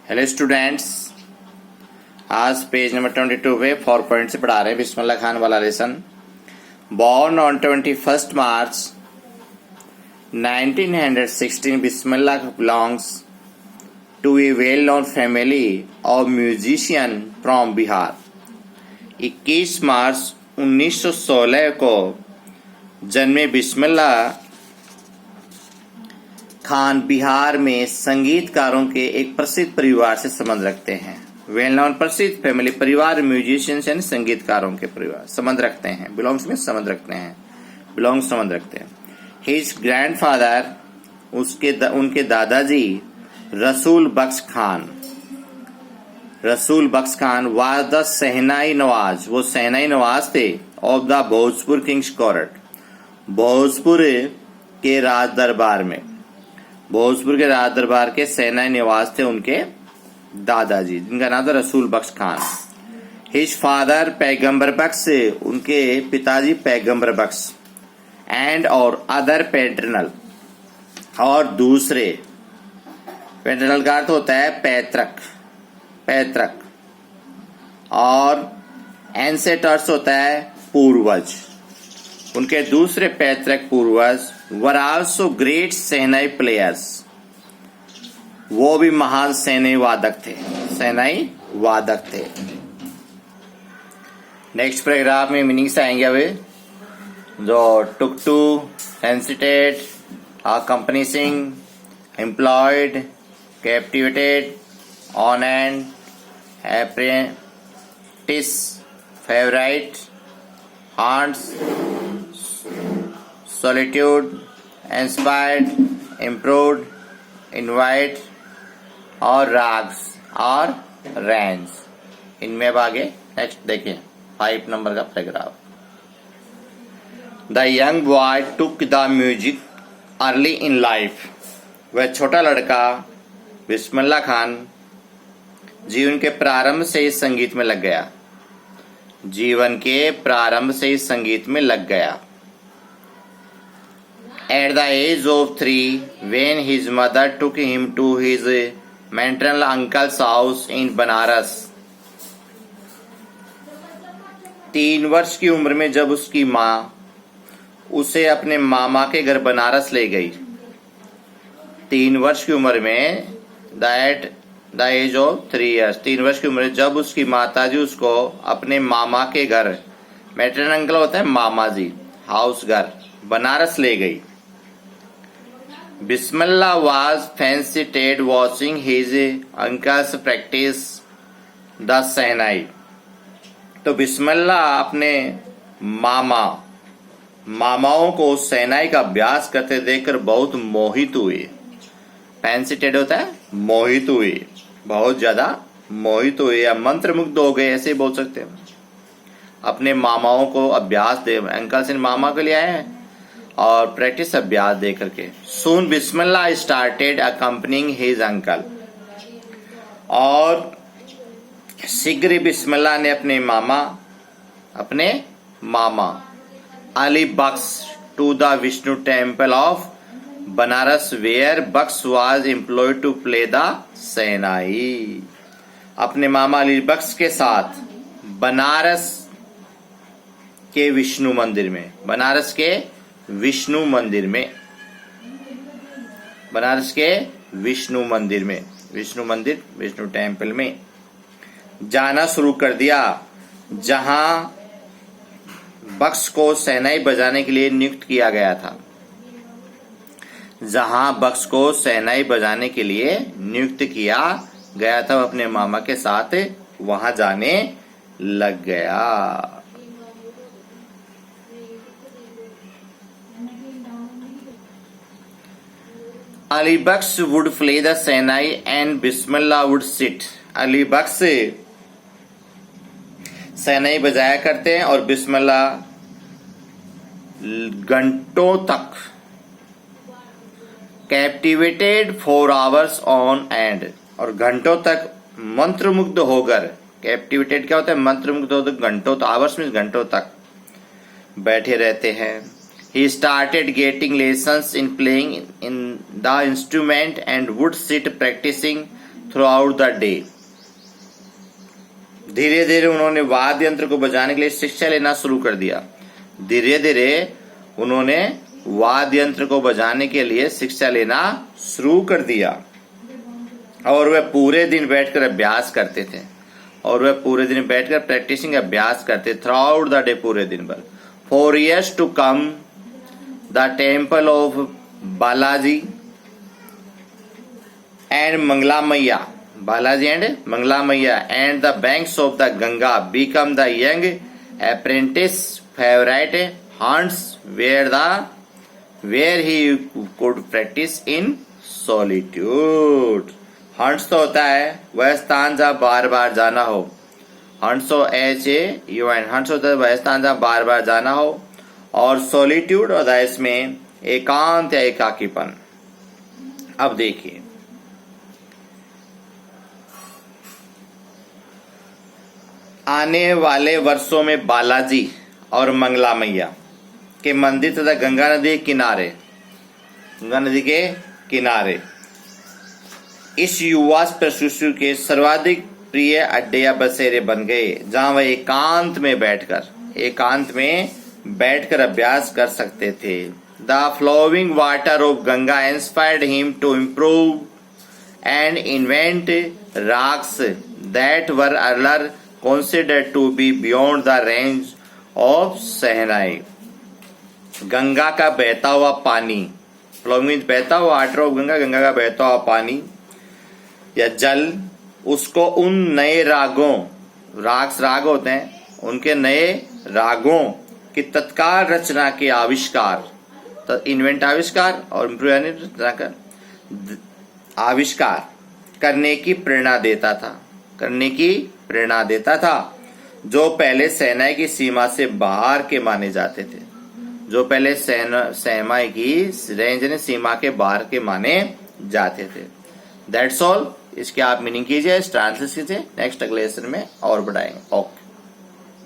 Hello students, आज page number 22 पे 4 point से पढ़ा रहे हैं बिस्मिल्लाह खान वाला lesson. Born on 21 March 1916, Bismillah belongs to a well known family of musician from Bihar. 21 मार्च 1916 को जन्मे बिस्मिल्लाह खान बिहार में संगीतकारों के एक प्रसिद्ध परिवार से संबंध रखते हैं। वेल नोन प्रसिद्ध फैमिली परिवार, म्यूजिशियंस यानी संगीतकारों के परिवार संबंध रखते हैं। बिलोंग्स में संबंध रखते हैं, बिलोंग्स संबंध रखते हैं। हिज ग्रैंडफादर, उनके दादाजी रसूल बख्श खान वाज द सहनाई नवाज, वो सहनाई नवाज थे of the Bhojpur Kings court, Bhojpur के राज दरबार में। भोजपुर के राज दरबार के सेनाई निवास थे उनके दादाजी, जिनका नाम था रसूल बख्श खान। हिज फादर पैगंबर बख्श, उनके पिताजी पैगंबर बख्श, एंड और अदर पैटर्नल, और दूसरे। पैटर्नल का अर्थ होता है पैतृक, और एंसेटर्स होता है पूर्वज। उनके दूसरे पैतृक पूर्वज were also great shehnai players, वो भी महान सहनाई वादक थे। नेक्स्ट पैराग्राफ में मीनिंग्स आएंगे अभी, जो took to, sensitised, accompanying, employed, captivated, on end, apprentice, favourite, haunts, solitude, inspired, improved, invite, और राग्स और रेंज। इनमें अब आगे नेक्स्ट देखिए 5 नंबर का paragraph. The young boy took the music early in life, वह छोटा लड़का बिस्मिल्लाह खान जीवन के प्रारंभ से ही संगीत में लग गया। At the age of 3, when his mother took him to his maternal uncle's house in Banaras, 3 वर्ष की उम्र में जब उसकी माँ उसे अपने मामा के घर बनारस ले गई। 3 वर्ष की उम्र में, at the age of 3 years, 3 वर्ष की उम्र में जब उसकी माताजी उसको अपने मामा के घर, मैटरनल अंकल होता है मामा जी, हाउस घर, बनारस ले गई। बिस्मिल्लाह was fascinated watching his uncles practice the सहनाई, तो बिस्मिल्लाह अपने मामाओं को सहनाई का अभ्यास करते देखकर बहुत मोहित हुए। फैंसिटेड होता है मोहित हुए, बहुत ज्यादा मोहित हुए या मंत्रमुग्ध हो गए, ऐसे बोल सकते हैं। अपने मामाओं को अभ्यास दे, अंकल से मामा को ले आए हैं और प्रैक्टिस अभ्यास दे करके। Soon Bismillah started accompanying his uncle, और शीघ्र बिस्मिल्लाह ने अपने मामा Ali Bakhsh to the Vishnu temple of Banaras, where Bakhsh was employed to play the shehnai. अपने मामा अली बख्श के साथ बनारस के विष्णु मंदिर में, विष्णु टेम्पल में जाना शुरू कर दिया, जहां बख्श को सहनाई बजाने के लिए नियुक्त किया गया था। अपने मामा के साथ वहां जाने लग गया। Ali Bakhsh would play the shehnai and Bismillah would sit, Ali Bakhsh shehnai बजाया करते हैं और बिस्मिल्लाह घंटों तक, कैप्टिवेटेड 4 hours ऑन एंड, और घंटों तक मंत्रमुग्ध होकर, कैप्टिवेटेड क्या होता है, मंत्रमुग्ध होकर, घंटों, आवर्स में घंटों तक बैठे रहते हैं। He started getting lessons in playing in the instrument and would sit practicing through out the day. धीरे धीरे उन्होंने वाद्य यंत्र को बजाने के लिए शिक्षा लेना शुरू कर दिया। धीरे धीरे उन्होंने वाद्य यंत्र को बजाने के लिए शिक्षा लेना शुरू कर दिया और वह पूरे दिन बैठकर अभ्यास करते थे। और वह पूरे दिन बैठकर प्रैक्टिसिंग अभ्यास करते थ्रू आउट द डे, पूरे दिन भर। For years to come the temple of Balaji and Mangla Maiya, Balaji and Mangla Maiya and the banks of the Ganga become the young apprentice favourite haunts where he could practise in solitude. Haunts तो होता है वह स्थान जहाँ बार बार जाना हो। हंट्स HAUN, हंट्स होता है वह स्थान जहाँ बार बार जाना हो। और सॉलिट्यूड होता है इसमें एकांत या एकाकीपन। अब देखिए, आने वाले वर्षों में बालाजी और मंगला मैया के मंदिर तथा गंगा नदी के किनारे इस युवा प्रशिक्षु के सर्वाधिक प्रिय अड्डे या बसेरे बन गए, जहां वह एकांत में बैठकर अभ्यास कर सकते थे। The flowing water of Ganga inspired him to improve and invent ragas that were earlier considered to be beyond the range of shehnai. Ganga का बहता हुआ पानी, फ्लोइंग बहता हुआ वाटर ऑफ गंगा, गंगा का बहता हुआ पानी या जल, उसको उन नए रागों, राग होते हैं, उनके नए रागों की तत्काल रचना के आविष्कार, तो इन्वेंट आविष्कार और आविष्कार करने की प्रेरणा देता था, जो पहले सेना की सीमा से बाहर के माने जाते थे, जो पहले सेना की रेंज ने सीमा के बाहर के माने जाते थे। That's all. इसके आप मीनिंग कीजिए, ट्रांसलेट कीजिए, नेक्स्ट अगले लेसन में और बढ़ाएंगे। ओके।